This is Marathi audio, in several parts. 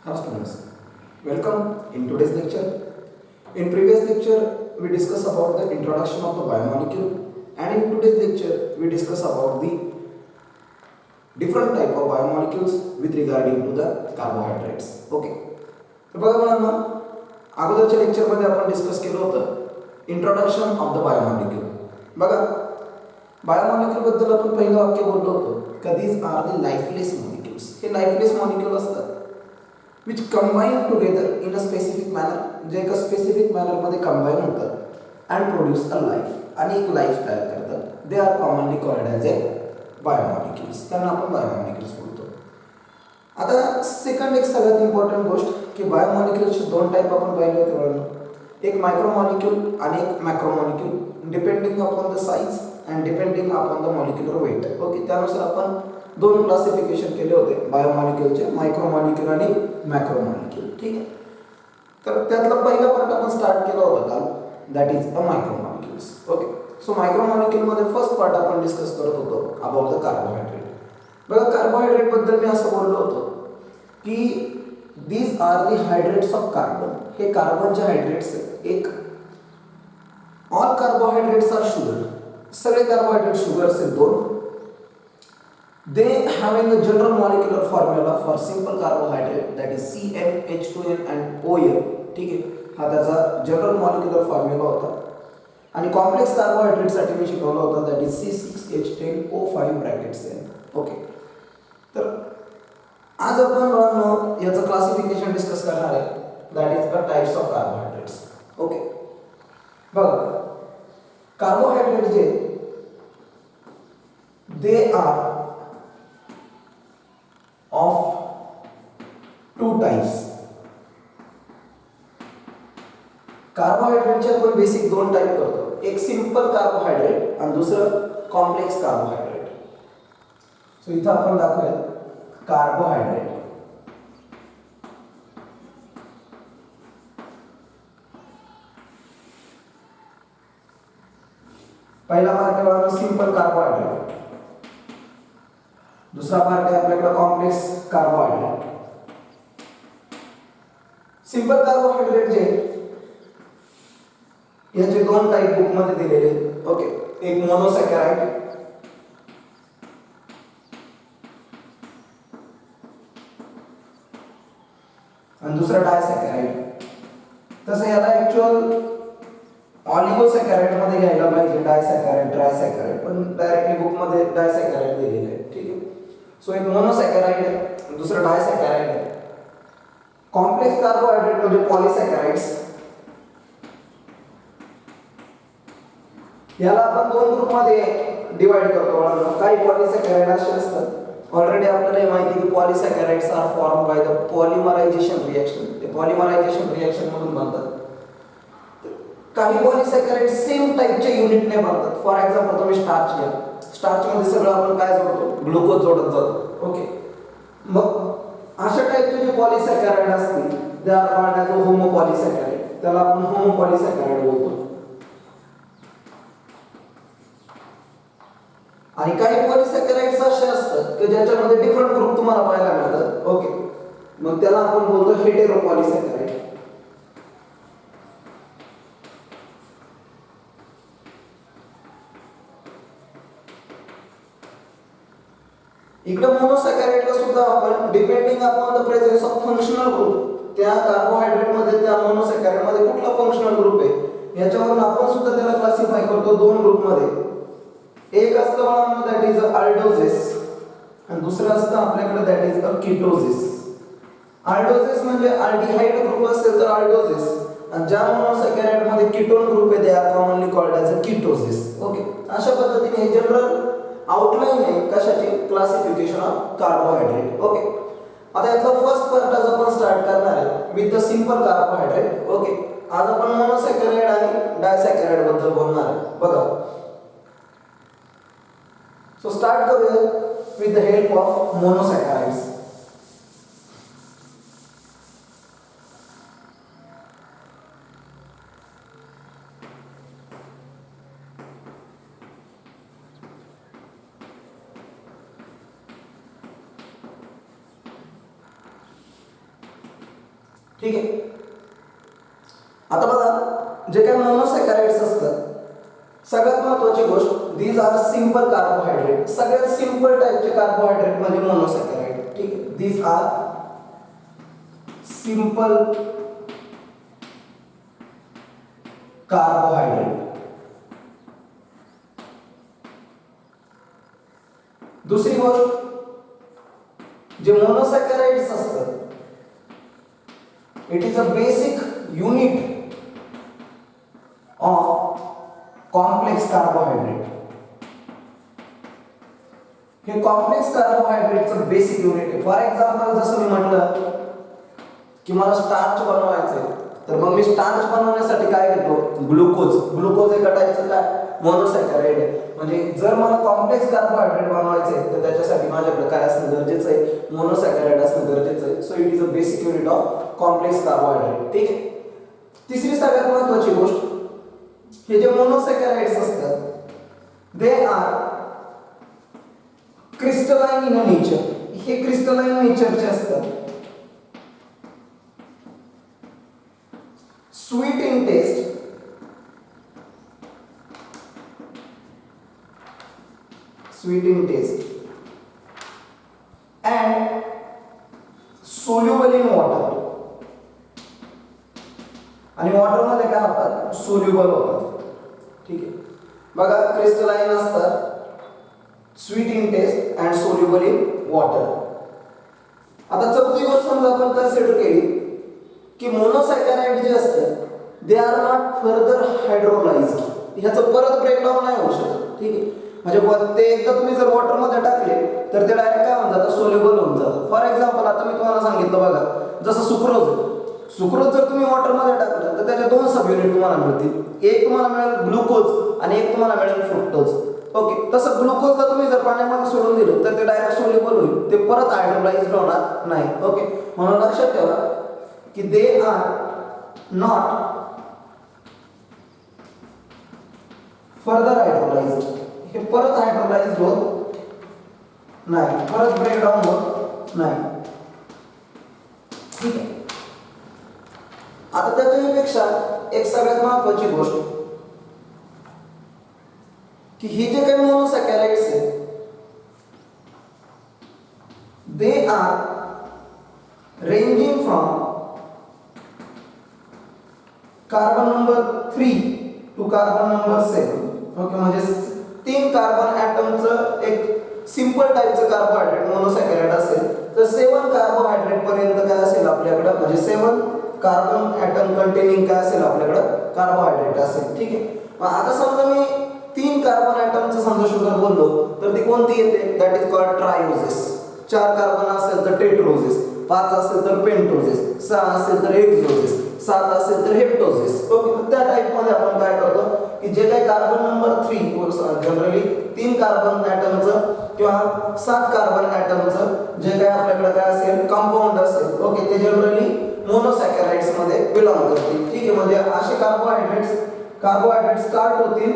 Hello students, welcome in today's lecture. In previous lecture, we discussed about the introduction of the biomolecule, and in today's lecture, we discuss about the different type of biomolecules with regarding to the carbohydrates. Okay. तर बघा मुलांना अगोदरच्या लेक्चरमध्ये आपण डिस्कस केलं होतं इंट्रोडक्शन ऑफ द बायोमॉलिक्यूल. बघा बायोमॉलिक्यूल बद्दल आपण पहिलं वाक्य बोललो होतो का दीज आर द लाईफलेस मॉलिक्युल्स. हे लाईफलेस मॉलिक्यूल असतात which combine together in a specific manner, जे एका स्पेसिफिक मॅनरमध्ये कंबाईन होतात अँड प्रोड्यूस अ लाईफ, आणि एक लाईफ तयार करतात. दे are commonly called as A biomolecules. त्यांना आपण बायोमॉलिक्युल्स बोलतो. आता सेकंड एक सगळ्यात इम्पॉर्टंट गोष्ट की बायोमॉलिक्युल्सचे दोन टाईप आपण पाहिले होते म्हणून, एक मायक्रोमॉलिक्यूल आणि एक macromolecule, depending upon the size and depending upon the molecular weight. Okay, त्यानुसार आपण दोन क्लासिफिकेशन केले होते बायोमॉलिक्यूलचे, मायक्रोमॉलिक्यूल आणि मॅक्रोमॉलिक्यूल. ठीक आहे. तर त्यातला पहिला पार्ट आपण स्टार्ट केला होता काल, that is a micromolecules. Okay, so मायक्रोमॉलिक्यूलमध्ये फर्स्ट पार्ट आपण डिस्कस करत होतो अबाउट द कार्बोहायड्रेट. बघा कार्बोहायड्रेट बद्दल मी असं बोललो होतो की these are the hydrates of carbon. हे कार्बनचे हायड्रेट्स आहेत. एक ऑल कार्बोहायड्रेट्स आर शुगर. सगळे कार्बोहायड्रेट शुगर्स आहेत दोन. They having a general molecular formula for simple carbohydrate that is CmH2n and ON. ठीक आहे, हा त्याचा जनरल मॉलिक्युलर फॉर्म्युला होता. आणि कॉम्प्लेक्स कार्बोहायड्रेटसाठी मी शिकवलं होतं दॅट इज C6H10O5 ब्रॅकेट्स आहे. ओके, तर आज आपण याचं क्लासिफिकेशन डिस्कस करणार आहे that is the types of carbohydrates. Okay, बघा कार्बोहायड्रेट जे they are of two types. कार्बोहायड्रेटचे आपण बेसिक दोन टाइप करतो, एक सिंपल कार्बोहायड्रेट आणि दुसरं कॉम्प्लेक्स कार्बोहायड्रेट. सो इथं आपण दाखवूया कार्बोहायड्रेट. पहिला पार्ट आहे सिंपल कार्बोहायड्रेट, दुसरा पार्ट आहे आपल्याकडे कॉम्प्लेक्स कार्बोहायड्रेट. सिंपल कार्बोहायड्रेट जे याचे दोन टाइप बुक मध्ये दिलेले. ओके, एक मोनोसॅकराइड आणि दुसरा डायसॅकराइड. तसं याला ऍक्च्युअल ऑलिगोसॅकराइड मध्ये घ्यायला पाहिजे, डायसॅकराइड ट्रायसॅकराइड, पण डायरेक्टली बुक मध्ये डायसॅकराइड दिलेलं आहे. ठीक आहे, सो एक मोनोसॅकराइड आहे, दुसरं डायसॅकराइड आहे. कॉम्प्लेक्स कार्बोहायड्रेट म्हणजे पॉलिसॅकराइड्स. याला आपण दोन ग्रुप मध्ये डिवाइड करतो. काही पॉलिसॅकराइड असे असतात, ऑलरेडी आपल्याला हे माहिती आहे की polysaccharides are form by the polymerization reaction. ते पॉलिमरायझेशन रिएक्शन मधून बनतात. काही पॉलिसॅकराइड सेम टाइपच्या युनिटने बनतात. फॉर एक्झाम्पल तुम्ही स्टार्च घ्या, स्टार्च मध्ये सगळं आपण काय जोडतो, ग्लुकोज जोडत जातो. ओके, मग अशा टाइपचे जे पॉलिसॅकराइड असतील they are called as a homopolysaccharide. त्याला आपण होमोपॉलिसॅकराइड बोलतो. आणि काही पॉलिसॅकराइड्स असे असतात की ज्याच्यामध्ये डिफरंट ग्रुप तुम्हाला पाहायला मिळतात. ओके, मग त्याला आपण बोलतो हेटेरोपॉलिसॅकराइड. इकडे मोनोसॅकराइडला सुद्धा आपण depending upon the presence of functional group, त्या कार्बोहायड्रेट मध्ये त्या मोनोसॅकराइड मध्ये कुठला फंक्शनल ग्रुप आहे याच्यावरून आपण सुद्धा त्याला क्लासिफाय करतो दोन ग्रुप मध्ये. एक असतं म्हणून दॅट इज अल्डोजेस आणि दुसरं असतं आपल्याकडे दॅट इज अ कीटोजेस. अल्डोजेस म्हणजे अल्डिहाइड ग्रुप असेल तर अल्डोजेस, आणि ज्या मोनोसॅकराइड मध्ये कीटोन ग्रुप आहे they are commonly called as a ketoses. Okay, अशा पद्धतीने हे जनरल आउटलाइन आहे कशाची, क्लासिफिकेशन ऑफ कार्बोहायड्रेट. ओके, आता यातला फर्स्ट पार्ट आज आपण स्टार्ट करणार आहे with the simple carbohydrate. Okay, आज आपण मोनोसॅकराइड आणि डायसॅकराइड बद्दल बोलणार आहे. बघा, सो स्टार्ट करूया विथ द हेल्प ऑफ मोनोसॅकराइड्स. ठीक आहे. आता बघा जे काही मोनोसॅकराइड्स असतात, सगळ्यात महत्त्वाची गोष्ट, दीज आर सिंपल कार्बोहायड्रेट. सगळ्यात सिंपल टाईपचे कार्बोहायड्रेट म्हणजे मोनोसॅकराइड. ठीक आहे. These are simple carbohydrate. दुसरी गोष्ट, जे मोनोसॅकराइड्स असतात, it is a basic unit of complex carbohydrate. हे कॉम्प्लेक्स कार्बोहायड्रेटचं बेसिक युनिट आहे. फॉर एक्झाम्पल जसं मी म्हटलं की मला स्टार्च बनवायचं आहे, तर मग मी स्टार्च बनवण्यासाठी काय घेतो? ग्लुकोज. ग्लुकोज हे टाईपचं काय? मोनोसॅकराइड आहे. म्हणजे जर मला कॉम्प्लेक्स कार्बोहायड्रेट बनवायचे आहे तर त्याच्यासाठी माझ्याकडे काय असणं गरजेचं आहे? मोनोसॅकराइड असणं गरजेचं आहे. So it is a basic unit of complex carbohydrate. ठीक आहे. तिसरी सगळ्यात महत्त्वाची गोष्ट, हे जे मोनोसॅकराइड्स असतात, they are crystalline in nature. हे क्रिस्टलाइन नेचरचे असतात, sweet in taste, sweet in taste, and soluble in water. आणि वॉटर मध्ये काय होतात? सोल्युबल होतात. ठीक आहे. बघा क्रिस्टलाइन असतात, sweet in taste and soluble in water. आता चौथी गोष्ट समजा आपण कन्सिडर केली की मोनोसॅकराइड जे असतात दे आर नॉट फर्दर हायड्रोलाइज्ड. ह्याचं परत ब्रेकडाऊन नाही होऊ शकत. ठीक आहे. म्हणजे ते एकदा तुम्ही जर वॉटर मध्ये टाकले तर ते डायरेक्ट काय होऊन जातं? सोल्युबल होऊन जातं. फॉर एक्झाम्पल आता मी तुम्हाला सांगितलं बघा, जसं सुक्रोज. सुक्रोज जर तुम्ही वॉटर मध्ये टाकलं तर त्याच्या दोन सब युनिट तुम्हाला मिळतील. एक तुम्हाला मिळेल ग्लुकोज आणि एक तुम्हाला मिळेल फ्रुक्टोज. ओके. तसं ग्लुकोजला तुम्ही जर पाण्यामध्ये सोडून दिलं तर ते डायरेक्ट सोल्युबल होईल, ते परत हायड्रोलाइज्ड होणार नाही. ओके. म्हणून लक्षात ठेवा की दे आर नॉट फर्दर हायड्रोलाइज्ड. हे परत हायड्रोलाइज होत नाही, परत ब्रेकडाऊन होत नाही. ठीक आहे. आता त्याच्यापेक्षा एक सगळ्यात महत्त्वाची गोष्ट की हे जे काही मोनोसॅकराइड्स आहेत they are ranging from carbon number 3 to carbon number 7. Okay. म्हणजे 3 कार्बन ॲटमचं एक सिंपल टाईपचं कार्बोहायड्रेट मोनोसॅकराइड असेल तर 7 कार्बोहायड्रेट पर्यंत काय असेल आपल्याकडे? म्हणजे 7 कार्बन ॲटम कंटेनिंग काय असेल आपल्याकडे? कार्बोहायड्रेट असेल. ठीक आहे. आता समजा मी 3 कार्बन ॲटमचं समजा शुगर बोललो तर ती कोणती येते? That is called trioses. 4 carbon असेल तर टेट्रोसिस, 5 असेल तर पेंटोसिस, 6 असेल तर हेक्सोसिस, 7 असेल तर हेप्टोसिस. ओके. त्या टाईपमध्ये आपण काय करतो की जे काही कार्बन नंबर 3 जनरली 3 कार्बन ॲटमचं किंवा 7 कार्बन ॲटमचं जे काही आपल्याकडे काय असेल कंपाऊंड असेल, ओके, ते जनरली मोनोसॅकराइड्स मध्ये बिलॉंग करतील. ठीक आहे. म्हणजे असे कार्बोहायड्रेट्स स्टार्ट होतील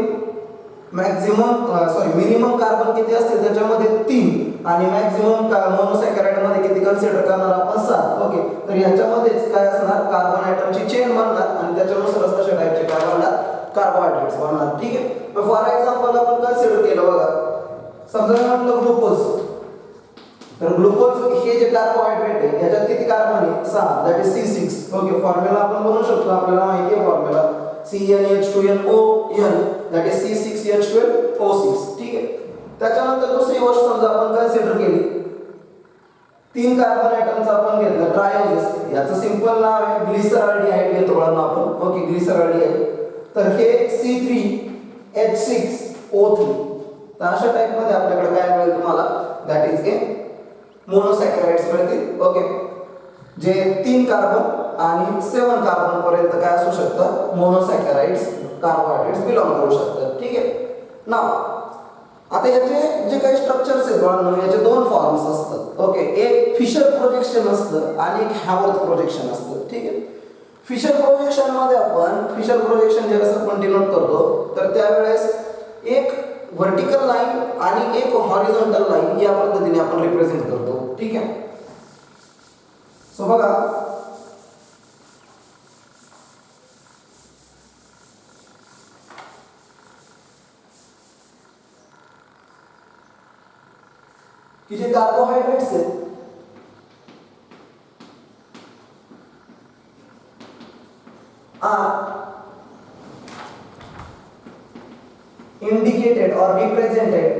मिनिमम कार्बन किती असतील त्याच्यामध्ये 3 आणि मॅक्झिमम मोनोसॅकराइड मध्ये किती कन्सिडर करणार आपण? 7. ओके. तर ह्याच्यामध्येच काय असणार? कार्बन ॲटमची चेन बनणार आणि त्याच्यानुसार अशा टाईपचे काय बनणार? कार्बोहायड्रेट्स बनणार. ठीक आहे. फॉर एक्झाम्पल आपण कन्सिडर केलं बघा, समजा म्हटलं ग्लुकोज, तर ग्लुकोज हे जे कार्बोहायड्रेट आहे याच्यात किती कार्बन आहे? 6. That is C6. Okay. Formula आपण बनवू शकतो, आपल्याला माहिती आहे formula CnH2nOn that is C6H12O6. ठीक आहे. त्याच्यानंतर दुसरी गोष्ट समजा आपण कन्सिडर केली, 3 कार्बन ॲटमचा आपण घेतलं ट्रायोसिस. याचं सिंपल नाव आहे ग्लिसरॉल्डिहाइड घेतो आपण. ओके. ग्लिसरॉल्डिहाइड. तर हे C3H6O3. तर अशा टाईपमध्ये आपल्याकडे काय मिळेल तुम्हाला? दॅट इज ए मोनोसॅकराइड्स मिळतील. ओके. जे 3 कार्बन आणि 7 कार्बन पर्यंत काय असू शकतं? मोनोसॅकराइड्स कार्बोहायड्रेट्स बिलॉंग करू शकतात. ठीक आहे. नाव आता याचे जे काही स्ट्रक्चर्स आहेत बाळांनो, याचे 2 फॉर्म्स असतात. ओके. एक फिशर प्रोजेक्शन असतं आणि एक हॅवर्थ प्रोजेक्शन असतं. ठीक आहे. फिशर प्रोजेक्शन मध्ये फिशर प्रोजेक्शन ज्यावेळेस आपण डिनोट करतो तर त्यावेळेस एक व्हर्टिकल लाईन आणि एक हॉरिझॉन्टल लाईन या पद्धतीने आपण रिप्रेझेंट करतो. ठीक आहे. सो बघा, की जे कार्बोहायड्रेट्स आहेत are indicated or represented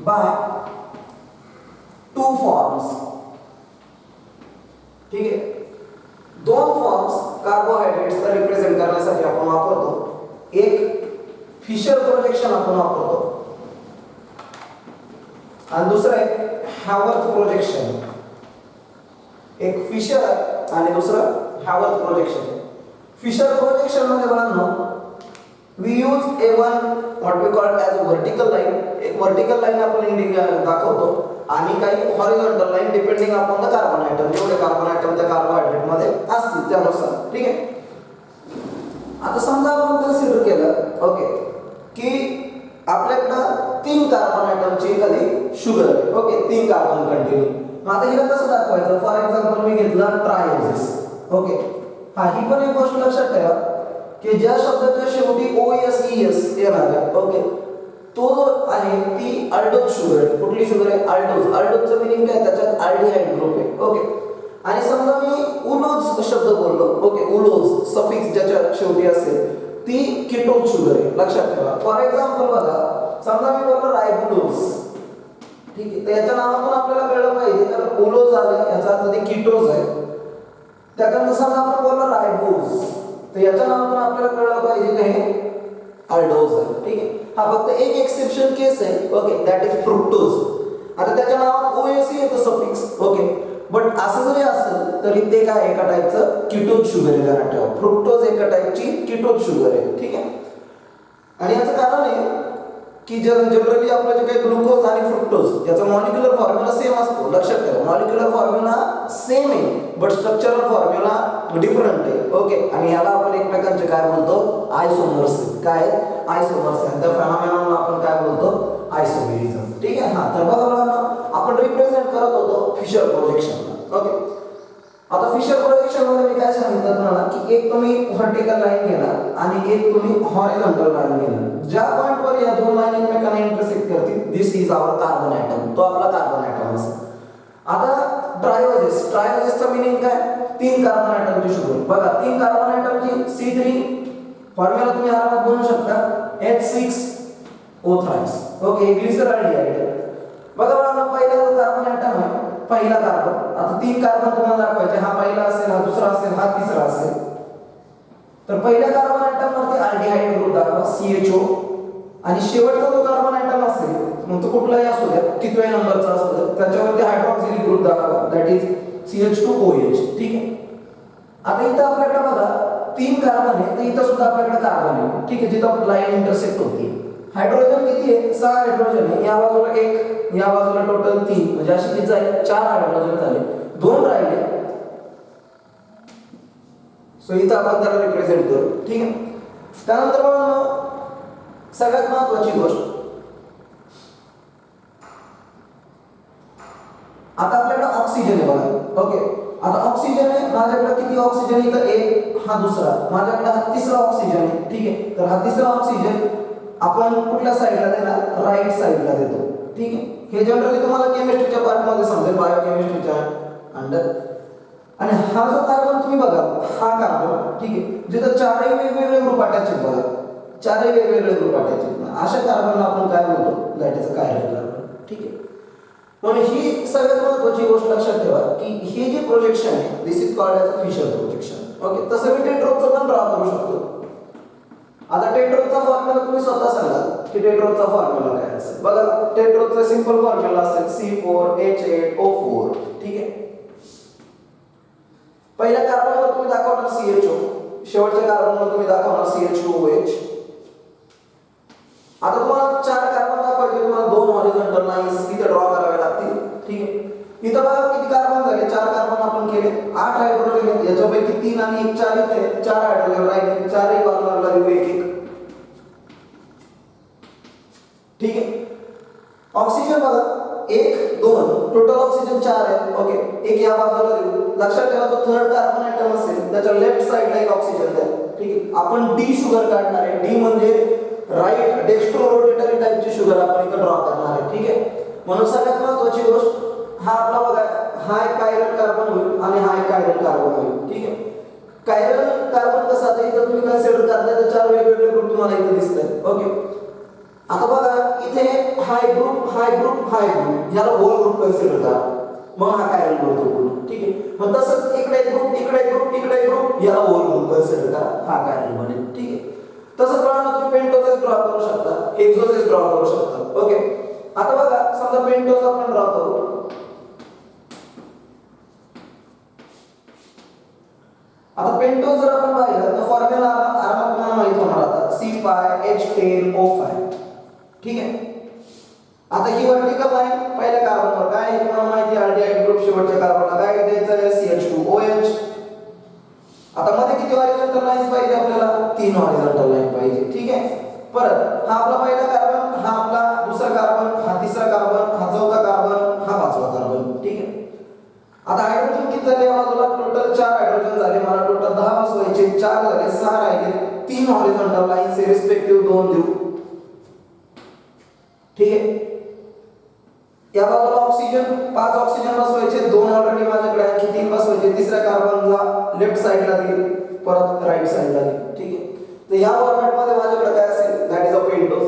by two forms. ठीक आहे, दोन फॉर्म्स कार्बोहायड्रेट्स रिप्रेझेंट करण्यासाठी आपण वापरतो. एक फिशर प्रोजेक्शन आपण वापरतो आणि दुसरं आहे हॅवर्थ प्रोजेक्शन. एक फिशर आणि दुसरं हॅवर्थ प्रोजेक्शन. फिशर प्रोजेक्शन मध्ये बघा we use a1 what we call as a vertical line. एक वर्टिकल लाईन आपण दाखवतो आणि काही horizontal line depending upon the carbon item. जेवढे कार्बन आयटम त्या कार्बोहायड्रेट मध्ये असतील त्यानुसार. ठीक आहे, आता समजा आपण कन्सिडर केलं ओके की आपल्याकडं 3 कार्बन आयटमची एखादी शुगर आहे. Okay, 3 carbon continue. मग आता हिला कसं दाखवायचं? फॉर एक्झाम्पल मी घेतला ट्रायोसिस. ओके, हा ही पण एक गोष्ट लक्षात ठेवा की ज्या शब्दाच्या शेवटी OSES येणार आहे ओके तो जो आहे ती अल्डोज शुगर आहे. कुठली शुगर आहे? अल्डोज. अल्डोजचं मिनिंग काय? त्याच्यात अल्डिहाइड ग्रुप आहे. ओके, आणि समजा मी उलोज शब्द बोललो ओके, उलोज सफिक्स ज्याच्या शेवटी असेल ती कीटोन शुगर आहे. लक्षात ठेवा. फॉर एक्झाम्पल बघा, समजा मी बोललो रायबोलोज. ठीक आहे, तर याच्या नावातून आपल्याला कळलं पाहिजे तर उलोज आले याचा अर्थ ते कीटोज आहे. त्यानंतर समजा आपण बोललो रायबोज तर याच्या नावातून आपल्याला कळलं पाहिजे की हे अल्डोज आहे. ठीक आहे, हा फक्त एक एक्सेप्शन केस आहे ओके, दॅट इज फ्रुक्टोज. आता त्याच्या नावात OSE येतं सफिक्स ओके, बट असं जरी असेल तरी ते काय एका टाईपचं कीटोज शुगर आहे. ध्यानात ठेवा, फ्रुक्टोज एका टाईपची कीटोज शुगर आहे. ठीक आहे, आणि याचं कारण आहे की जनरली आपलं जे काही ग्लुकोज आणि फ्रुक्टोज याचा मॉलिक्युलर फॉर्म्युला सेम असतो. लक्षात ठेवा, मॉलिक्युलर फॉर्म्युला सेम आहे बट स्ट्रक्चरल फॉर्म्युला डिफरंट आहे. ओके, आणि याला आपण एकमेकांचे काय बोलतो? आयसोमर्स. काय? आयसोमर्स. आणि त्या फेनॉमेनॉनला आपण काय बोलतो? आयसोमेरिझम. ठीक आहे, हा तर बघा आपण रिप्रेझेंट करत होतो फिशर प्रोजेक्शन. ओके, आता फिशर प्रोजेक्शन मध्ये मी काय सांगितलं तुम्हाला की एक तुम्ही व्हर्टिकल लाईन घेणार आणि एक तुम्ही हॉरिझॉन्टल लाईन घेणार. ज्या पॉइंटवर या दोन लाईन एकमेकांना इंटरसेक्ट करतील दिस इज आवर कार्बन ॲटम. तो आपला कार्बन ॲटम असेल. आता ट्रायोसिसचा मीनिंग काय? 3 कार्बन ॲटमची शुगर. बघा 3 कार्बन ॲटमची C3 फॉर्म्युला तुम्ही आरामात बनवू शकता H6O3. ओके, हे ग्लिसरॉल्डिहाइड. बघा मला पहिला जो कार्बन ॲटम आहे पहिला कार्बन. आता 3 कार्बन तुम्हाला दाखवायचे, हा पहिला असेल, हा दुसरा असेल, हा तिसरा असेल. तर पहिल्या कार्बन ॲटम वरती अल्डिहाइड ग्रुप दाखवा CHO आणि शेवटचा जो कार्बन ॲटम असेल मग तो कुठलाही असू द्या, कितव्या नंबरचा असू द्या, त्याच्यावरती हायड्रॉक्सिलिक ग्रुप दाखवा दॅट इज CH2OH. ठीक आहे, आता इथं आपल्याकडे बघा 3 कार्बन आहे तर इथं सुद्धा आपल्याकडे कार्बन आहे. ठीक आहे, जिथं लाईन इंटरसेक्ट होती. हायड्रोजन किती आहे? 6 हायड्रोजन आहे. या बाजूला 1, या बाजूला टोटल 3, म्हणजे अशी किती झाले? 4 हायड्रोजन झाले, 2 राहिले. सो इथं आपण त्याला रिप्रेझेंट करू. ठीक आहे, त्यानंतर मग सगळ्यात महत्त्वाची गोष्ट, आता आपल्याकडे ऑक्सिजन आहे बघा. ओके, आता ऑक्सिजन आहे माझ्याकडे किती ऑक्सिजन? इथं 1, हा दुसरा, माझ्याकडे हा तिसरा ऑक्सिजन आहे. ठीक आहे, तर हा तिसरा ऑक्सिजन आपण कुठल्या साईडला देणार? राईट साईडला देतो. ठीक आहे, हे जनरली तुम्हाला केमिस्ट्रीच्या पार्टमध्ये समजेल, बायोकेमिस्ट्रीच्या अंडर. आणि हा जो कार्बन तुम्ही बघा, हा कार्बन ठीक आहे, जिथं 4ही वेगवेगळे ग्रुप अटॅच आहेत बघा, 4ही वेगवेगळे ग्रुप अटॅच आहेत. अशा कार्बनला आपण काय बोलतो? That is a chiral carbon. ठीक आहे, म्हणून ही सगळ्यात महत्त्वाची गोष्ट लक्षात ठेवा की हे जे प्रोजेक्शन आहे this is called as a Fischer projection. Okay, तसं मी टेट्रोजचं पण ड्रॉ करू शकतो. आता टेट्रोजचा फॉर्म्युला तुम्ही स्वतः सांगा की टेट्रोजचा फॉर्म्युला काय असेल. बघा टेट्रोजचा सिंपल फॉर्म्युला असेल C4H8O4. ठीक आहे, पहिल्या कार्बनवर तुम्ही दाखवणार CHO, शेवटच्या कार्बनवर तुम्ही दाखवणार CH2OH. आता तुम्हाला 4 कार्बन दाखवायचे, तुम्हाला 2 हॉरिझॉन्टल लाईन्स इथे ड्रॉ करावे लागतील. ठीक आहे, इथं बघा किती कार्बन झाले? 4 कार्बन आपण केले, 8 हायड्रोजन आहेत, याच्यापैकी 3 आणि 1 4 इथे, 4 हायड्रोजन राहिले, 4ही कॉर्नरला देऊ 1-1. ठीक आहे, ऑक्सिजन बघा 1 2 टोटल ऑक्सिजन 4 आहे. ओके, एक या बाजूला देऊ. लक्षात ठेवा जो थर्ड कार्बन ॲटम असेल त्याच्या लेफ्ट साइडला एक ऑक्सिजन द्या. ठीक आहे, आपण D शुगर काढणार आहे. D म्हणजे राईट डेक्स्ट्रो रोटेटरी टाइपची शुगर आपण इथे ड्रॉ करणार आहे. ठीक आहे, म्हणून सगळ्यात महत्त्वाची गोष्ट हा आपला बघा, हा एक कायरल कार्बन होईल आणि हा एक कायरल कार्बन होईल. ठीक आहे. कायरल कार्बन कसं आता इथं तुम्ही कन्सिडर करताय तर 4 वेगवेगळे ग्रुप तुम्हाला इथे दिसतात. ओके. आता बघा इथे हा एक ग्रुप, हा एक ग्रुप, हा एक ग्रुप, याला होल ग्रुप कन्सिडर करा, मग हा कायरल बनतो पूर्ण. ठीक आहे. मग तसंच इकडे एक ग्रुप, इकडे एक ग्रुप, इकडे एक ग्रुप, याला होल ग्रुप कन्सिडर करा, हा कायरल बनेल. ठीक आहे. तसंच बघा तुम्ही पेंटोजेस ड्रॉ करू शकता, हेक्सोजेस ड्रॉ करू शकता. ओके. आता बघा समजा पेंटोज आपण ड्रॉ करू. आता पेंटोज जर आपण पाहिलं तर फॉर्म्युला आरामात तुम्हाला माहित होणार आता C5H10O5. ठीक आहे. आता ही वर्टिकल लाईन पहिल्या कार्बनवर काय आहे तुम्हाला माहिती आहे, अल्डिहाइड ग्रुप शेवटच्या कार्बनला काय द्यायचं आहे, CH2OH. आता मध्ये किती हॉरिझॉन्टल लाईन्स पाहिजे आपल्याला, 3 हॉरिझॉन्टल लाईन पाहिजे. ठीक आहे. परत हा आपला पहिला कार्बन, हा आपला दुसरा कार्बन, हा तिसरा कार्बन, हा चौथा कार्बन, हा पाचवा कार्बन. ठीक आहे. आता हायड्रोजन किती झाले या बाजूला, टोटल 4 हायड्रोजन झाले, मला टोटल 10 बसवायचे, 4 झाले, 6 राहिले, 3 हॉरिझॉन्टल लाईन्स रिस्पेक्टिव्ह 2 देऊ. ठीक आहे. या बाजूला ऑक्सिजन 5 ऑक्सिजन बसवायचे, 2 ऑलरेडी माझ्याकडे आणखी 3 बसवायचे, तिसऱ्या कार्बनला लेफ्ट साइडला देईल, परत राईट साइडला देईल. ठीक आहे. तर या फॉर्मॅट मध्ये माझ्याकडे काय असेल, दॅट इज अ पेंटोज.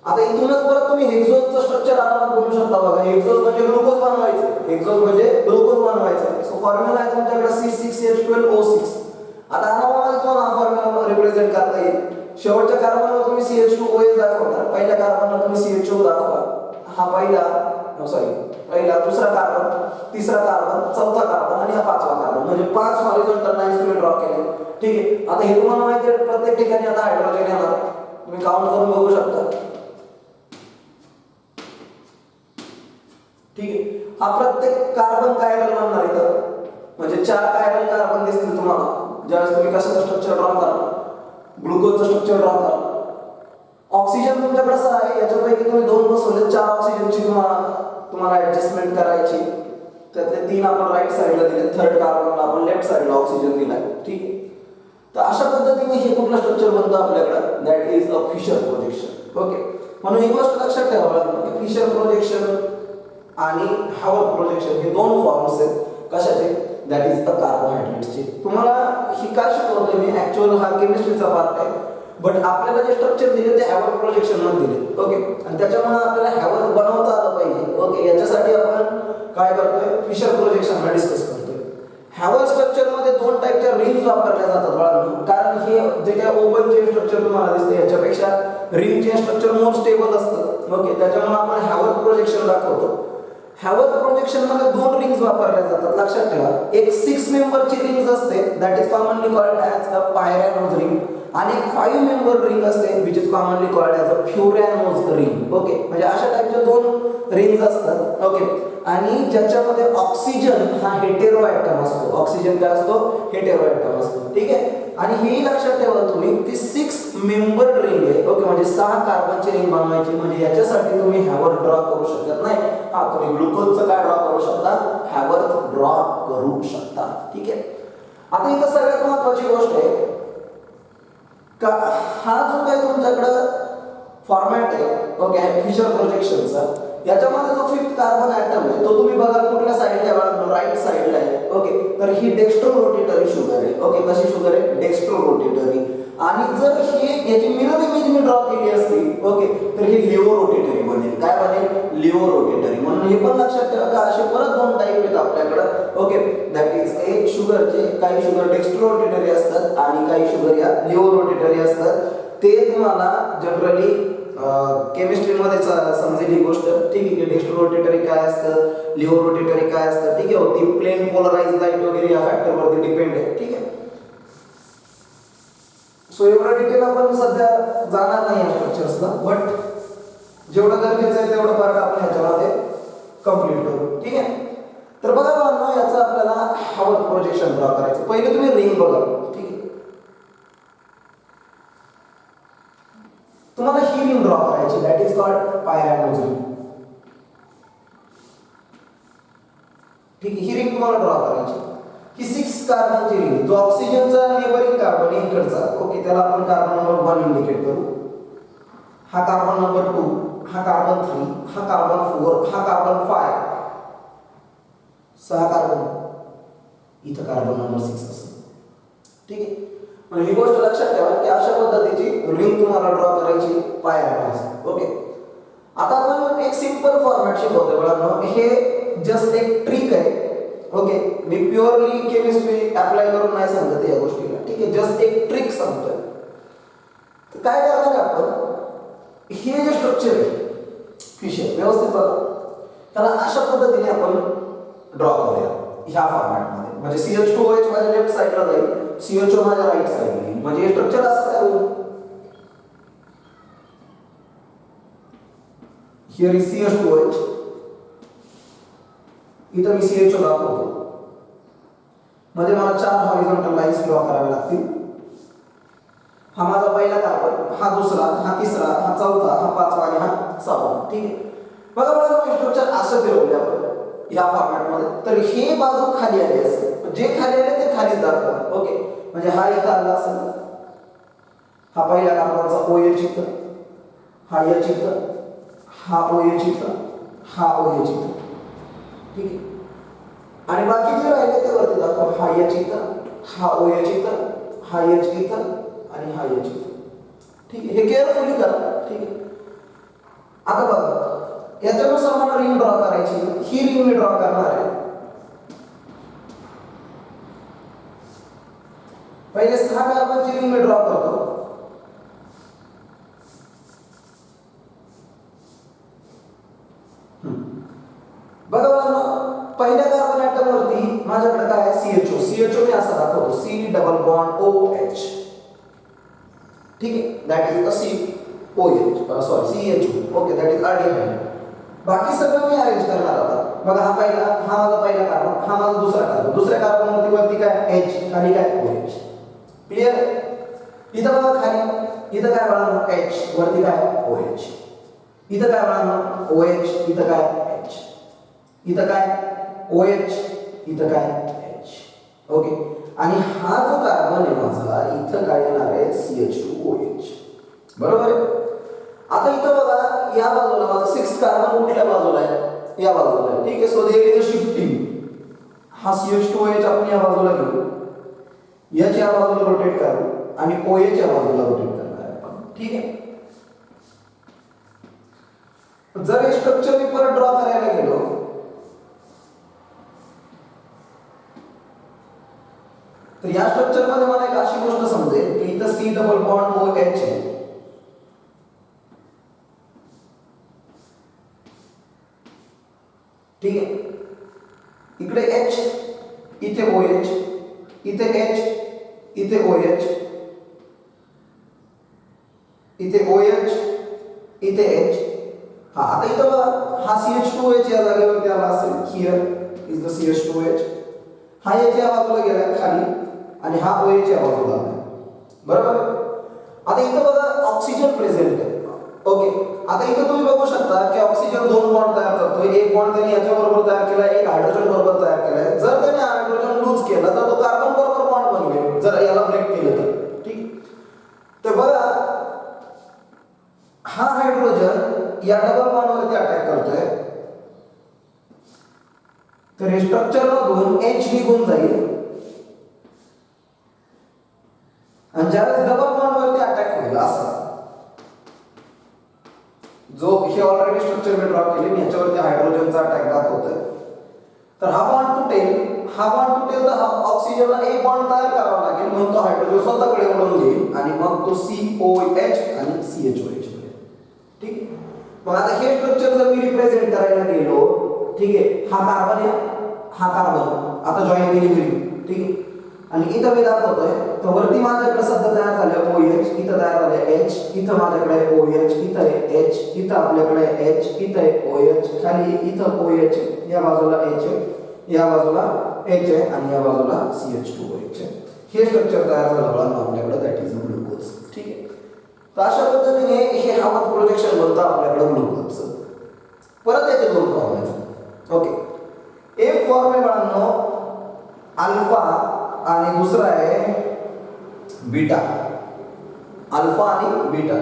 आता इथूनच परत तुम्ही हेक्सोजचं स्ट्रक्चर आरामात बनवू शकता. बघा हेक्सोज म्हणजे ग्लुकोज बनवायचं, हेक्सोज म्हणजे ग्लुकोज बनवायचं. सो फॉर्म्युला आहे तुमच्याकडे C6H12O6. आता आरामात तुम्हाला हा फॉर्म्युला रिप्रेझेंट करता येईल. शेवटच्या कार्बनवर तुम्ही CH2OH दाखवता, पहिल्या कार्बनला तुम्ही CHO दाखवा. हा पहिला दुसरा कार्बन, तिसरा कार्बन, चौथा कार्बन आणि हा पाचवा कार्बन, म्हणजे 5 हॉरिझॉन्टल लाईन्स तुम्ही ड्रॉ केले. ठीक आहे. आता हे तुम्हाला माहिती आहे प्रत्येक ठिकाणी आता हायड्रोजन येणार, तुम्ही काउंट करून बघू शकता. ठीक आहे. हा प्रत्येक कार्बन कायरल बनणार इथं, म्हणजे 4 कायरल कार्बन दिसतील तुम्हाला ज्यावेळेस तुम्ही कशाचं स्ट्रक्चर ड्रॉ करा, ग्लुकोजचं स्ट्रक्चर ड्रॉ करा. ऑक्सिजन तुमच्याकडे असं आहे, याच्यापैकी तुम्ही 2 बसवले, 4 ऑक्सिजनची तुम्हाला ऍडजस्टमेंट करायची. त्यातले 3 आपण राईट साइडला दिले, थर्ड कार्बनला आपण लेफ्ट साइडला ऑक्सिजन दिलाय. ठीक आहे. तर अशा पद्धतीने हे कुठलं स्ट्रक्चर बनतं आपल्याकडे, that is a Fischer projection. Okay. म्हणून ही गोष्ट लक्षात ठेवावी लागते की फिशर प्रोजेक्शन आणि हावर्थ प्रोजेक्शन हे 2 फॉर्म्स आहेत. कशाचे, दॅट इज द कार्बोहायड्रेट्सचे. तुम्हाला ही काय शिकवतोय मी, ऍक्च्युअल हा केमिस्ट्रीचा पार्ट आहे, बट आपल्याला जे स्ट्रक्चर दिले ते हॅवर्थ प्रोजेक्शन मध्ये दिले. ओके. आणि त्याच्यामुळे आपल्याला हॅवर्थ बनवता आलं पाहिजे. ओके. याच्यासाठी आपण काय करतोय, फिशर प्रोजेक्शनला डिस्कस करतोय. हॅवर्थ स्ट्रक्चर मध्ये 2 टाईपच्या रिंग्स वापरल्या जातात बाळांनो, कारण हे जे काय ओपन चेन स्ट्रक्चर तुम्हाला दिसते याच्यापेक्षा ring chain structure more stable असतं. ओके. त्याच्यामुळे आपण हॅवर्थ प्रोजेक्शन दाखवतो. हॅवर्थ प्रोजेक्शन मध्ये 2 रिंग्स वापरल्या जातात, लक्षात ठेवा. एक 6 मेंबरची रिंग असते, that is commonly called as a pyranose ring, आणि एक 5 मेंबर रिंग असते which is commonly called as a furanose ring. Okay. म्हणजे अशा टाईपच्या 2 रिंग्स असतात. ओके. आणि ज्याच्यामध्ये ऑक्सिजन हा हेटेरो ॲटम असतो, ऑक्सिजन काय असतो, हेटेरो ॲटम असतो. ठीक आहे. आणि हेही लक्षात ठेवा तुम्ही, ती 6 मेंबर रिंग आहे. ओके. म्हणजे 6 कार्बनची रिंग बनवायची, म्हणजे याच्यासाठी तुम्ही हॅवर्थ ड्रॉ करू शकत नाही. हा तुम्ही ग्लुकोजचं काय ड्रॉ करू शकता, हॅवर्थ ड्रॉ करू शकता. ठीक आहे. आता इथं सगळ्यात महत्वाची गोष्ट आहे का हा जो काही तुमच्याकडं फॉर्मॅट आहे, ओके, फिशर प्रोजेक्शनचा, याच्यामध्ये जो 5th कार्बन ॲटम आहे तो तुम्ही बघा कुठल्या साईडला आहे, राईट साईडला आहे. ओके. तर ही डेक्स्ट्रो रोटेटरी शुगर आहे. ओके. कशी शुगर आहे, डेक्स्ट्रो रोटेटरी. आणि जर हे याची मिरर इमेज मी ड्रॉ केली असती, ओके, तर ही लिओ रोटेटरी बनेल. काय बनेल, लिओ रोटेटरी. म्हणून हे पण लक्षात ठेवा का असे परत 2 टाईप आहेत आपल्याकडे. ओके. दॅट इज एक शुगरचे काही शुगर डेक्स्ट्रो रोटेटरी असतात आणि काही शुगर या लिओ रोटेटरी असतात. ते तुम्हाला जनरली केमिस्ट्रीमध्ये समजेल ही गोष्ट. ठीक आहे. डेक्स्ट्रो रोटेटरी काय असतं, लिओ रोटेटरी काय असतं. ठीक आहे. ती प्लेन पोलराइज लाईट वगैरे या फॅक्टरवरती डिपेंड आहे. ठीक आहे. सो एवढं डिटेल आपण सध्या जाणार नाही या स्ट्रक्चर्सला, बट जेवढं गरजेचं आहे तेवढं पार्ट आपण ह्याच्यामध्ये कंप्लीट करू. ठीक आहे. तर बघा बाळांनो, याचं आपल्याला हॅवर्थ प्रोजेक्शन ड्रॉ करायचं. पहिले तुम्ही रिंग बघा. ठीक आहे. तुम्हाला ही रिंग ड्रॉ करायची, दॅट इज कॉल्ड पायरॅनोज रिंग. ठीक आहे. ही रिंग तुम्हाला ड्रॉ करायची. ही 6 कार्बनची रिंग, जो ऑक्सिजनचा नेबरिंग कार्बन इकडचा, ओके, त्याला आपण कार्बन नंबर 1 इंडिकेट करू. हा कार्बन नंबर 2, हा कार्बन 3, हा कार्बन 4, हा कार्बन 5, 6 कार्बन, इथं कार्बन नंबर 6 असेल. ठीक आहे. म्हणजे ही गोष्ट लक्षात ठेवा की अशा पद्धतीची रिंग तुम्हाला ड्रॉ करायची पायऱ्या. ओके. आता आपण एक सिंपल फॉर्मॅट शिकवतोय मुलांनो. हे जस्ट एक ट्रिक आहे. ओके. मी प्युअरली केमिस्ट्री अप्लाय करून नाही सांगत या गोष्टीला. ठीक आहे. जस्ट एक ट्रिक सांगतोय. तर काय करणार आहे आपण, हे जे स्ट्रक्चर आहे फिशर व्यवस्थित बघा, त्याला अशा पद्धतीने आपण ड्रॉ करूया ह्या फॉर्मॅटमध्ये. म्हणजे CH2OH माझ्या लेफ्ट साईडला जाईल, CHO माझ्या राईट साईडला येईल. म्हणजे हे स्ट्रक्चर असं काय होईल, हिअर इज CH2OH, इथं मी CHO दाखवतो. मध्ये मला 4 हॉरिझॉन्टल लाईन्स ड्रॉ कराव्या लागतील. हा माझा पहिला कार्बन, हा दुसरा, हा तिसरा, हा चौथा, हा पाचवा आणि हा 6वा. ठीक आहे. बघा मला स्ट्रक्चर असं फिरवले आपण या फॉर्मॅटमध्ये. तर हे बाजू खाली आली असेल, जे खाली आले ते खालीच दाखवा. ओके. म्हणजे हा इथं आला असेल, हा पहिल्या कार्बनचा OH इथं, हा H इथं, हा OH इथं, हा OH इथं. ठीक आहे. आणि बाकीचे राहिले ते वरती दाखवा. हा H इथं, हा OH इथं, हा H इथं आणि हा H इथं. ठीक आहे. हे केअरफुली करा. ठीक आहे. आता बघा, याच्यानुसार मला रिंग ड्रॉ करायची. ही रिंग मी ड्रॉ करणार आहे. पहिले 6 कार्बनची रिंग मी ड्रॉ करतो. बघा बघा, पहिल्या कार्बन ॲटम वरती माझ्याकडे काय आहे, CHO. CHO मी असं दाखवतो, C डबल बॉन्ड OH. ठीक आहे. That is a COH, sorry CHO. Okay, that is aldehyde. बाकी सगळं मी अरेंज करणार आता. बघा, हा माझा पहिला कार्बन, हा माझा दुसरा कार्बन. दुसऱ्या कार्बन वरती काय H, खाली काय OH. क्लिअर. इथं बघा खाली, इथं काय बघा H, वरती काय OH. इथं काय बघा OH, इथं काय H. इथं काय OH, इथं काय H. ओके. आणि हा जो कार्बन आहे माझा, इथं काय येणार आहे CH2OH. बरोबर आहे. आता इथं बघा, या बाजूला माझा 6 कार्बन कुठल्या बाजूला आहे, या बाजूला आहे. ठीक आहे. So there is a shifting. हा CH2OH आपण या बाजूला घेऊ, H या बाजूला रोटेट करू आणि OH या बाजूला रोटेट करणार आहे आपण. ठीक आहे. जर हे स्ट्रक्चर मी परत ड्रॉ करायला गेलो, तर या स्ट्रक्चर मध्ये मला एक अशी गोष्ट समजेल की इथं C डबल बॉन्ड OH आहे. ठीक आहे. इकडे H, इथे OH, इथे H, इथे OH, इथे OH, इथे H. हा, आता इथं बघा, हा CH2OH या जागेवरती आला असेल. Here is the CH2OH. हा H या बाजूला गेला खाली आणि हा OH या बाजूला आला. बरोबर. आता इथं बघा ऑक्सिजन प्रेझेंट आहे. ओके. आता इथं तुम्ही बघू शकता की ऑक्सिजन 2 बॉन्ड तयार करतोय. एक बॉन्ड त्याने याच्या बरोबर तयार केला, एक हायड्रोजन बरोबर तयार केलाय. जर त्याने हायड्रोजन लूज केला तर तो कार्बन बरोबर बॉन्ड बनवेल, जर याला ब्रेक केलं तर. ठीक. तर बघा, हा हायड्रोजन या डबल बॉन्डवरती अटॅक करतोय. तर हे स्ट्रक्चर मधून H निघून जाईल आणि ज्यावेळेस डबल बॉन्डवरती अटॅक होईल असा, जो हे ऑलरेडी स्ट्रक्चर मी ड्रॉ केले, मी याच्यावरती हायड्रोजनचा अटॅक दाखवतोय. तर हा बॉन्ड तुटेल. हा बॉन्ड तुटेल तर हा ऑक्सिजनला एक बॉन्ड तयार करावा लागेल, म्हणून तो हायड्रोजन स्वतःकडे ओढून घेईल आणि मग तो COH आणि CHOH बनेल. ठीक. मग आता हे स्ट्रक्चर जर मी रिप्रेझेंट करायला गेलो, ठीक आहे, हा कार्बन आहे, हा कार्बन आता जॉईन केली मी. ठीक आहे. आणि इथं मी दाखवतोय, तर वरती माझ्याकडे सध्या तयार झाले OH, इथं तयार झाले H, इथं माझ्याकडे OH, इथं आहे H, इथं आपल्याकडे H, इथं आहे OH, खाली इथं OH, या बाजूला H आहे, या बाजूला H आहे आणि या बाजूला CH2OH आहे. हे स्ट्रक्चर तयार झालं आपल्याकडे, दॅट इज ग्लुकोज. ठीक आहे. तर अशा पद्धतीने हे हवात प्रोजेक्शन बनतं आपल्याकडे ग्लुकोजचं. परत याचे 2 फॉर्म आहेत. ओके. एक फॉर्म आहे बाळांनो अल्फा आणि दुसरा आहे बीटा. अल्फा आणि बीटा.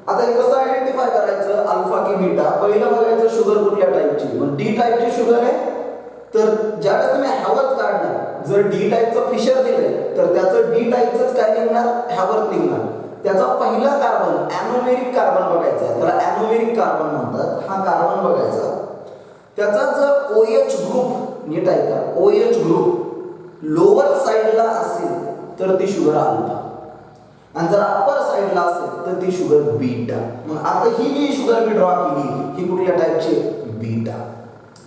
आता हे कसं आयडेंटिफाय करायचं अल्फा की बीटा? पहिलं बघायचं शुगर कुठल्या टाईपची. मग डी टाईपची शुगर आहे तर ज्यावेळेस तुम्ही हॅवर्थ काढणार, जर डी टाईपचं फिशर दिलंय तर त्याचं डी टाईपचंच काय निघणार? हॅवर्थ निघणार. त्याचा पहिला कार्बन ॲनोमेरिक कार्बन बघायचा आहे, त्याला ॲनोमेरिक कार्बन म्हणतात. हा कार्बन बघायचा, त्याचा जर OH ग्रुप नीट आहे का, OH ग्रुप लोअर साईडला असेल तर ती शुगर अल्फा, आणि जर अप्पर साईडला असेल तर ती शुगर बीटा. मग आता ही जी शुगर मी ड्रॉ केली ही कुठल्या टाईपची? बीटा.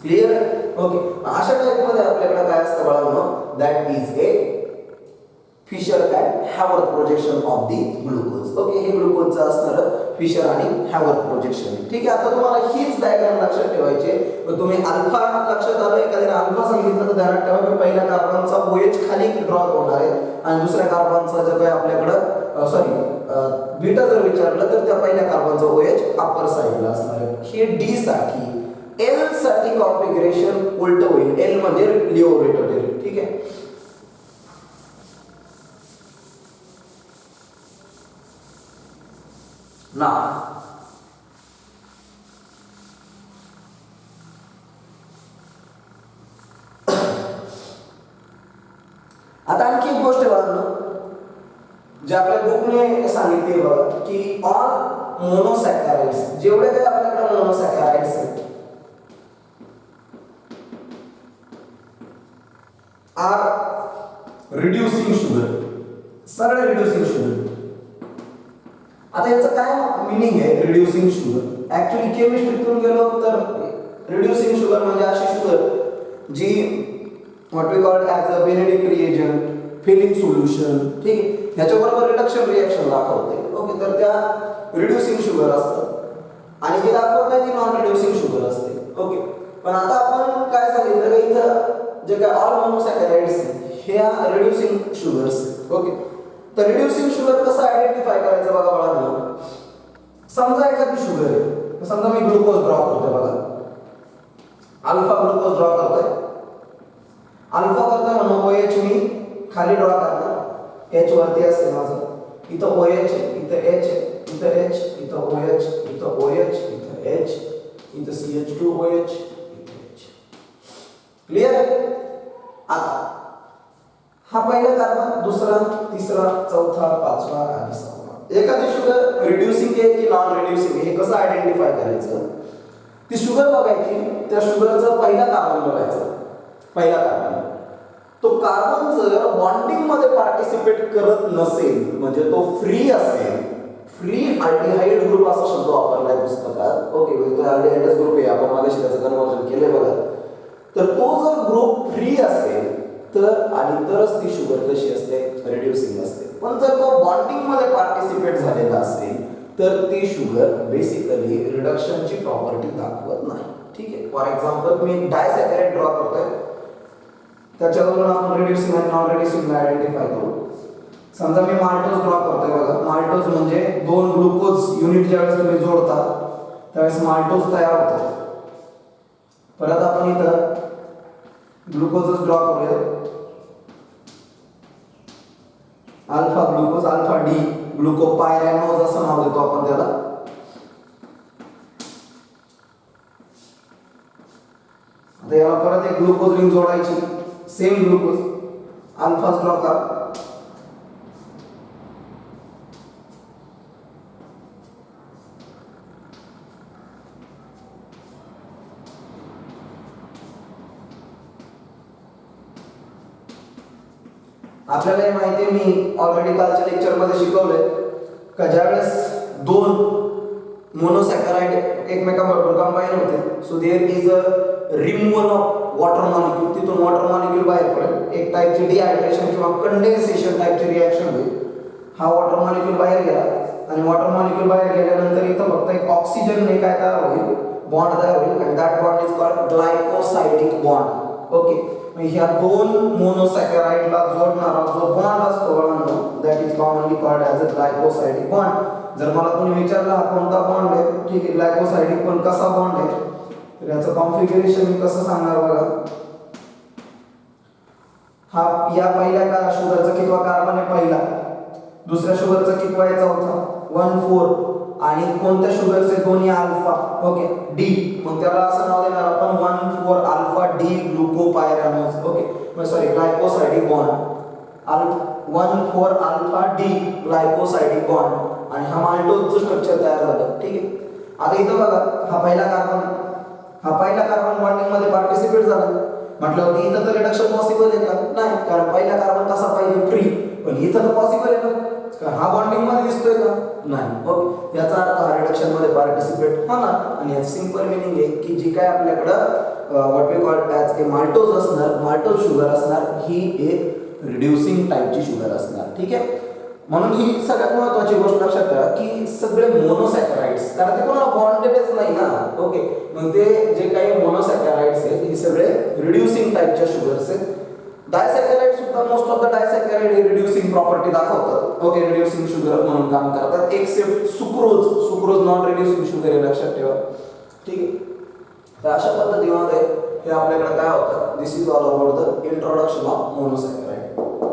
क्लिअर? ओके. अशा टाईपमध्ये आपल्याकडे काय असतं बाळांनो? That is a Fischer and Haworth projection of the glucose. Okay, हे ग्लुकोजचं असणार फिशर आणि हॅवर्थ प्रोजेक्शन. ठीक आहे, आता तुम्हाला हीच डायग्राम लक्षात ठेवायची. तुम्ही अल्फा लक्षात आलं, एखाद्याने अल्फा सांगितलं तर ध्यानात ठेवा की पहिल्या कार्बनचा OH खाली ड्रॉ होणार आहे आणि दुसऱ्या कार्बनचा जर काही आपल्याकडं बीटा जर विचारलं तर त्या पहिल्या कार्बनचा OH अप्पर साईडला असणार आहे. हे डी साठी. एल साठी कॉन्फिगरेशन उलट होईल. एल म्हणजे लिओ रोटेटरी. ठीक आहे, ना आता आणखी एक गोष्ट बघा जे आपल्या बुकने सांगितले बघा की ऑल मोनोसॅकॅराइड्स, जेवढे काही आपल्याकडे मोनोसॅकॅराइड्स आहेत आर रिड्युसिंग शुगर, सगळे रिड्युसिंग शुगर. आता याचं काय मीनिंग आहे रिड्युसिंग शुगर? ऍक्च्युअली केमिस्ट्रीतून गेलो तर रिड्युसिंग शुगर म्हणजे अशी शुगर जी what we called as a Benedict reagent, Fehling solution. ठीक आहे, ह्याच्याबरोबर रिडक्शन रिएक्शन दाखवते. ओके, तर त्या रिड्युसिंग शुगर असतात आणि जे दाखवत नाही ती नॉन रिड्युसिंग शुगर असते. ओके, पण आता आपण काय सांगितलं की इथं जे काय ऑल मोनोसॅकॅराइड्स ह्या रिड्युसिंग शुगर्स. ओके, तर रिड्युसिंग शुगर कसं आयडेंटिफाय करायचं बघा बाळांनो. समजा एखादी शुगर आहे, समजा मी ग्लुकोज ड्रॉ करतोय बघा, अल्फा ग्लुकोज ड्रॉ करतोय. अल्फा करतोय म्हणून OH मी खाली ड्रॉ करणार, H वरती असेल माझं. इथं OH आहे, इथं H आहे, इथं H, इथं OH, इथं OH, इथं H, इथं CH2OH, इथं H. क्लिअर आहे? आता हा पहिला कार्बन, दुसरा, तिसरा, चौथा, पाचवा आणि सहावा. एखादी शुगर रिड्युसिंग आहे की नॉन रिड्युसिंग आहे हे कसं आयडेंटिफाय करायचं? ती शुगर बघायची, त्या शुगरचा पहिला कार्बन बघायचा. पहिला कार्बन, तो कार्बन जर बॉन्डिंग मध्ये पार्टिसिपेट करत नसेल म्हणजे तो फ्री असेल, फ्री अल्डिहाइड ग्रुप असा शब्द वापरलाय पुस्तकात. ओके, तो अल्डिहाइडच ग्रुप आहे, आपण मागाशी त्याचं कन्व्हर्जन केलंय बघा. तर तो जर ग्रुप फ्री असेल तर आणि तरच ती शुगर कशी असते? रिड्युसिंग असते. पण जर तो बॉन्डिंग मध्ये पार्टिसिपेट झालेला असेल तर ती शुगर बेसिकली रिडक्शनची प्रॉपर्टी दाखवत नाही. ठीक आहे, फॉर एक्झाम्पल मी डायसॅकॅराइड ड्रॉ करतोय, त्याच्यावरून आपण रिड्युसिंग आणि नॉन रिड्युसिंग आयडेंटिफाय करू. समजा मी माल्टोज ड्रॉ करतोय बघा. माल्टोज म्हणजे दोन ग्लुकोज युनिट ज्यावेळेस तुम्ही जोडता त्यावेळेस माल्टोज तयार होतो. परत आपण इथं ग्लुकोजच ड्रॉ करूया. अल्फा ग्लुकोज, अल्फा डी ग्लुकोपायरॅनोज असं नाव देतो आपण त्याला. आता याला परत एक ग्लुकोज रिंग जोडायची, सेम ग्लुकोज, अल्फा ड्रॉ करा. आपल्याला हे माहिती आहे, मी ऑलरेडी कालच्या लेक्चरमध्ये शिकवलंय का ज्यावेळेस दोन मोनोसॅकराइड एकमेकांबरोबर कंबाईन होते so there is a removal of water molecule. तिथून वॉटर मॉलिक्यूल बाहेर पडेल, एक टाईपची डिहायड्रेशन किंवा कंडेन्सेशन टाईपची रिॲक्शन होईल. हा वॉटर मॉलिक्यूल बाहेर गेला आणि वॉटर मॉलिक्यूल बाहेर गेल्यानंतर इथं फक्त एक ऑक्सिजनने काय तयार होईल? बॉन्ड तयार होईल आणि that bond is called glycosidic bond. Okay, ह्या दोन मोनोसॅकराइडला जोडणारा जो बॉन्ड असतो that is commonly called as a glycosidic bond. जर मला कोणी विचारलं हा कोणता बॉन्ड आहे, ठीक आहे, ग्लायकोसाइडिक पण कसा बॉन्ड आहे, तर याचं कॉन्फिगरेशन मी कसं सांगणार बघा. हा या पहिल्या शुगरचा कितवा कार्बन आहे? पहिला. दुसऱ्या शुगरचा कितवा आहे? चौथा. 1,4. आणि कोणत्या शुगरचे दोन्ही अल्फा, ओके, डी, मग त्याला असं नाव देणार आपण 1,4 alpha D glucopyranose, okay, sorry glycosidic bond, 1,4 alpha D glycosidic bond, आणि हा माल्टोजचं स्ट्रक्चर तयार झालं. ठीक आहे. आता इथं बघा, हा पहिला कार्बन बॉन्डिंग मध्ये पार्टिसिपेट झाला, म्हटलं की इथं तर रिडक्शन पॉसिबल आहे का? नाही, कारण पहिला कार्बन कसा पाहिजे फ्री, पण इथं तर पॉसिबल आहे ना, हा बॉन्डिंग मध्ये दिसतोय का? नाही. ओके, याचा अर्थ हा रिडक्शन मध्ये पार्टिसिपेट होणार. आणि याचं सिंपल मिनिंग आहे की जी काय आपल्याकडं what we call as a maltose असणार, माल्टोज शुगर असणार, ही एक रिड्युसिंग टाईपची शुगर असणार. ठीक आहे. म्हणून ही सगळ्यात महत्त्वाची गोष्ट लक्षात ठेवा की सगळे मोनोसॅकराइड्स, कारण ते कोणाला बॉन्डेडच नाही ना, ओके, मग ते जे काही मोनोसॅकराइड्स आहेत हे सगळे रिड्युसिंग टाईपच्या शुगर्स आहेत. डायसॅकराइड सुद्धा मोस्ट ऑफ द डायसॅकराइड हे रिड्युसिंग प्रॉपर्टी दाखवतात, ओके, रिड्युसिंग शुगर म्हणून काम करतात, except sucrose non reducing sugar हे लक्षात ठेवा. ठीक आहे. तर अशा पद्धतीमध्ये हे आपल्याकडे काय होतं, this is all about the introduction of मोनोसॅकराइड.